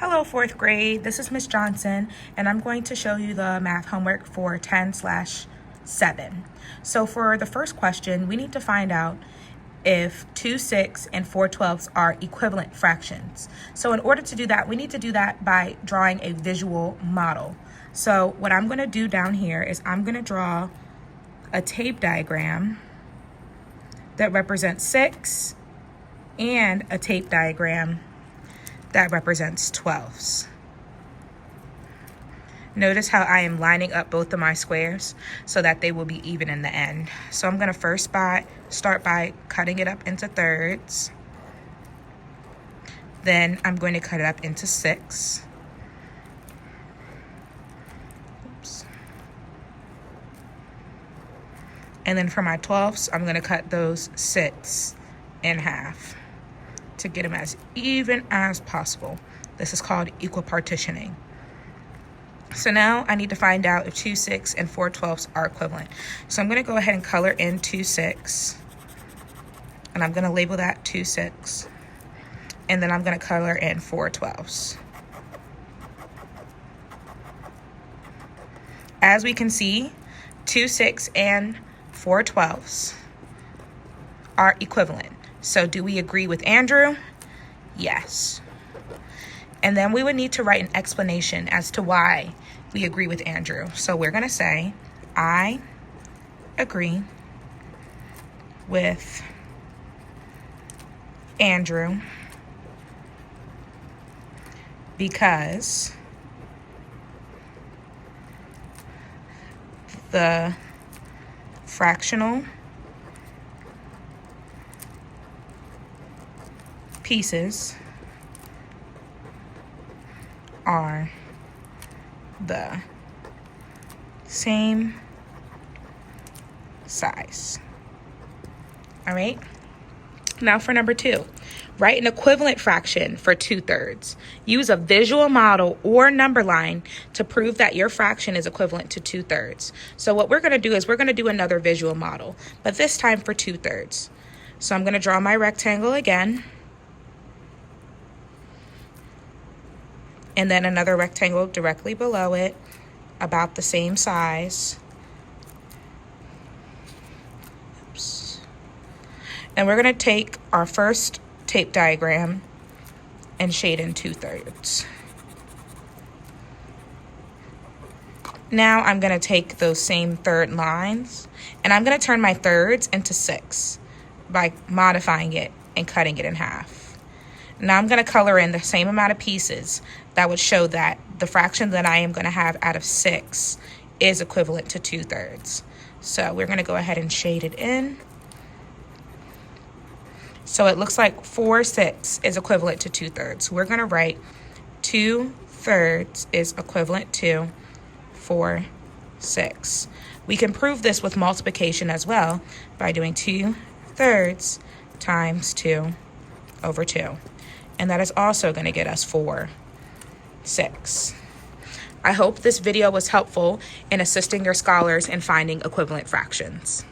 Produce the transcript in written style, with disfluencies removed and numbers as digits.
Hello, fourth grade. This is Miss Johnson, and I'm going to show you the math homework for 10/7. So for the first question, we need to find out if 2/6 and 4/12 are equivalent fractions. So in order to do that, we need to do that by drawing a visual model. So what I'm going to do down here is I'm going to draw a tape diagram that represents 6 and a tape diagram that represents 12s. Notice how I am lining up both of my squares so that they will be even in the end. So I'm going to first start by cutting it up into thirds. Then I'm going to cut it up into 6. Oops. And then for my 12s, I'm going to cut those 6 in half to get them as even as possible. This is called equal partitioning. So now I need to find out if 2/6 and 4/12 are equivalent. So I'm going to go ahead and color in 2/6, and I'm going to label that 2/6, and then I'm going to color in 4/12. As we can see, 2/6 and 4/12 are equivalent. So do we agree with Andrew? Yes. And then we would need to write an explanation as to why we agree with Andrew. So we're going to say, I agree with Andrew because the fractional pieces are the same size. All right. Now for number 2, write an equivalent fraction for 2/3. Use a visual model or number line to prove that your fraction is equivalent to 2/3. So what we're going to do is we're going to do another visual model, but this time for 2/3. So I'm going to draw my rectangle again. And then another rectangle directly below it, about the same size. Oops. And we're going to take our first tape diagram and shade in 2/3. Now I'm going to take those same third lines, and I'm going to turn my thirds into 6 by modifying it and cutting it in half. Now I'm going to color in the same amount of pieces that would show that the fraction that I am going to have out of 6 is equivalent to 2/3. So we're going to go ahead and shade it in. So it looks like 4/6 is equivalent to 2/3. We're going to write 2/3 is equivalent to 4/6. We can prove this with multiplication as well by doing 2/3 times 2 over 2. And that is also going to get us 4/6. I hope this video was helpful in assisting your scholars in finding equivalent fractions.